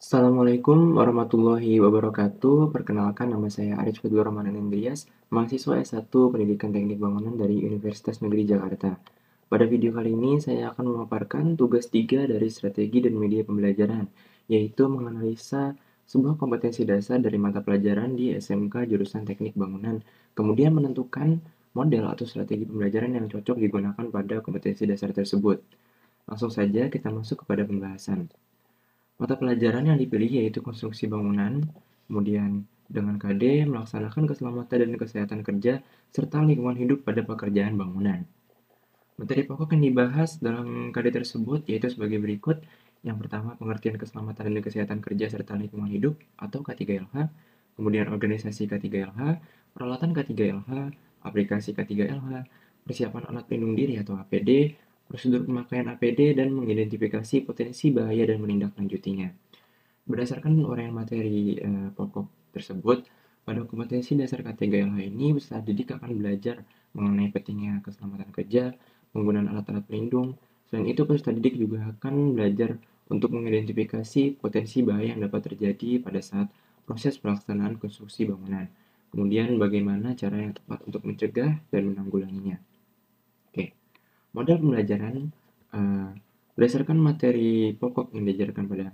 Assalamualaikum warahmatullahi wabarakatuh. Perkenalkan, nama saya Arif Fadlur Rahman Andrias, mahasiswa S1 Pendidikan Teknik Bangunan dari Universitas Negeri Jakarta. Pada video kali ini saya akan memaparkan tugas 3 dari strategi dan media pembelajaran, yaitu menganalisa sebuah kompetensi dasar dari mata pelajaran di SMK jurusan Teknik Bangunan, kemudian menentukan model atau strategi pembelajaran yang cocok digunakan pada kompetensi dasar tersebut. Langsung saja kita masuk kepada pembahasan. Mata pelajaran yang dipilih yaitu konstruksi bangunan, kemudian dengan KD melaksanakan keselamatan dan kesehatan kerja, serta lingkungan hidup pada pekerjaan bangunan. Materi pokok yang dibahas dalam KD tersebut yaitu sebagai berikut. Yang pertama, pengertian keselamatan dan kesehatan kerja serta lingkungan hidup atau K3LH, kemudian organisasi K3LH, peralatan K3LH, aplikasi K3LH, persiapan alat pelindung diri atau APD, prosedur pemakaian APD, dan mengidentifikasi potensi bahaya dan menindaklanjutinya. Berdasarkan uraian materi pokok tersebut, pada kompetensi dasar K3LH ini peserta didik akan belajar mengenai pentingnya keselamatan kerja, penggunaan alat-alat pelindung. Selain itu, peserta didik juga akan belajar untuk mengidentifikasi potensi bahaya yang dapat terjadi pada saat proses pelaksanaan konstruksi bangunan. Kemudian bagaimana cara yang tepat untuk mencegah dan menanggulanginya. Oke, model pembelajaran eh, berdasarkan materi pokok yang diajarkan pada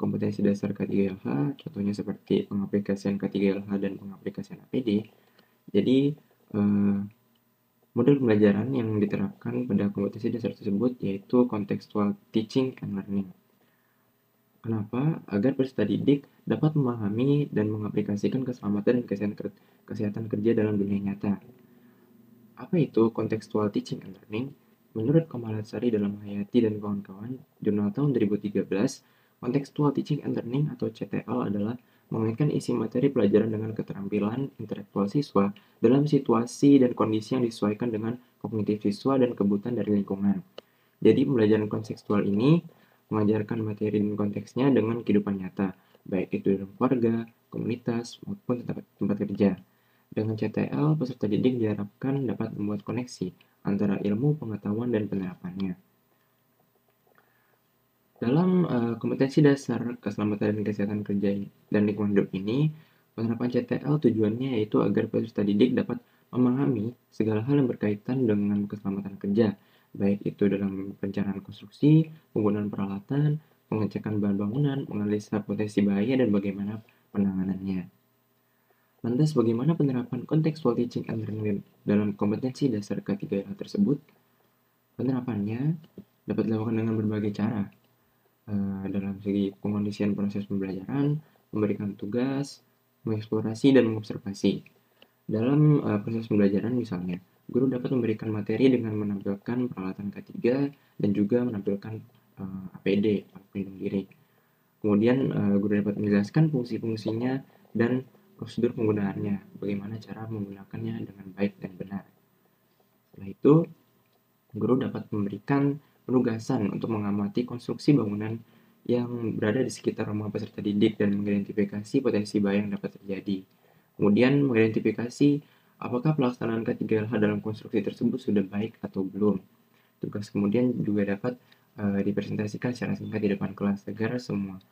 kompetensi dasar K3LH, contohnya seperti pengaplikasian K3LH dan pengaplikasian APD. Jadi, eh, model pembelajaran yang diterapkan pada kompetensi dasar tersebut yaitu contextual teaching and learning. Kenapa? Agar peserta didik dapat memahami dan mengaplikasikan keselamatan dan kesehatan kerja dalam dunia nyata. Apa itu contextual teaching and learning? Menurut Kamalasari dalam Hayati dan kawan-kawan, jurnal tahun 2013, contextual teaching and learning atau CTL adalah mengaitkan isi materi pelajaran dengan keterampilan intelektual siswa dalam situasi dan kondisi yang disesuaikan dengan kognitif siswa dan kebutuhan dari lingkungan. Jadi pembelajaran kontekstual ini mengajarkan materi dan konteksnya dengan kehidupan nyata, baik itu dalam keluarga, komunitas, maupun tempat kerja. Dengan CTL, peserta didik diharapkan dapat membuat koneksi antara ilmu, pengetahuan, dan penerapannya. Dalam kompetensi dasar keselamatan dan kesehatan kerja dan lingkungan hidup ini, penerapan CTL tujuannya yaitu agar peserta didik dapat memahami segala hal yang berkaitan dengan keselamatan kerja, baik itu dalam perencanaan konstruksi, penggunaan peralatan, pengecekan bahan bangunan, menganalisa potensi bahaya, dan bagaimana penanganannya. Lantas, bagaimana penerapan contextual teaching and learning dalam kompetensi dasar K3LH tersebut? Penerapannya dapat dilakukan dengan berbagai cara, dalam segi pengondisian proses pembelajaran, memberikan tugas, mengeksplorasi, dan mengobservasi. Dalam proses pembelajaran misalnya, guru dapat memberikan materi dengan menampilkan peralatan K3 dan juga menampilkan APD, alat pelindung diri. Kemudian guru dapat menjelaskan fungsi-fungsinya dan prosedur penggunaannya, bagaimana cara menggunakannya dengan baik dan benar. Setelah itu, guru dapat memberikan penugasan untuk mengamati konstruksi bangunan yang berada di sekitar rumah peserta didik dan mengidentifikasi potensi bahaya yang dapat terjadi. Kemudian mengidentifikasi apakah pelaksanaan K3LH dalam konstruksi tersebut sudah baik atau belum. Tugas kemudian juga dapat dipresentasikan secara singkat di depan kelas agar semua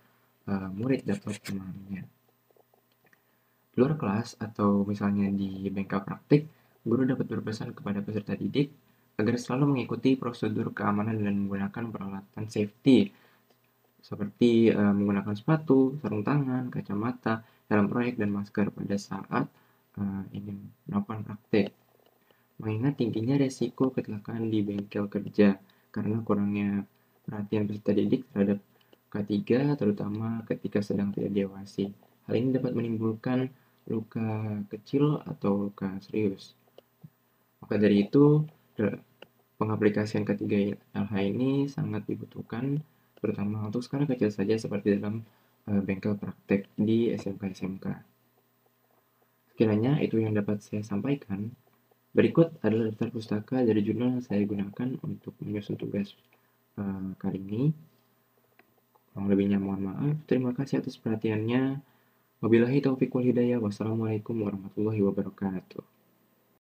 murid dapat memahaminya. Di luar kelas atau misalnya di bengkel praktik, guru dapat berpesan kepada peserta didik agar selalu mengikuti prosedur keamanan dan menggunakan peralatan safety seperti menggunakan sepatu, sarung tangan, kacamata, helm proyek, dan masker pada saat ingin melakukan praktik. Mengingat tingginya resiko kecelakaan di bengkel kerja karena kurangnya perhatian peserta didik terhadap K3 terutama ketika sedang tidak diawasi. Hal ini dapat menimbulkan luka kecil atau luka serius. Maka dari itu, pengaplikasian K3LH ini sangat dibutuhkan, terutama untuk skala kecil saja seperti dalam bengkel praktek di SMK-SMK. Sekiranya itu yang dapat saya sampaikan. Berikut adalah daftar pustaka dari jurnal yang saya gunakan untuk menyusun tugas kali ini. Kurang lebihnya mohon maaf. Terima kasih atas perhatiannya. Wabillahi taufiq wal hidayah. Wassalamualaikum warahmatullahi wabarakatuh.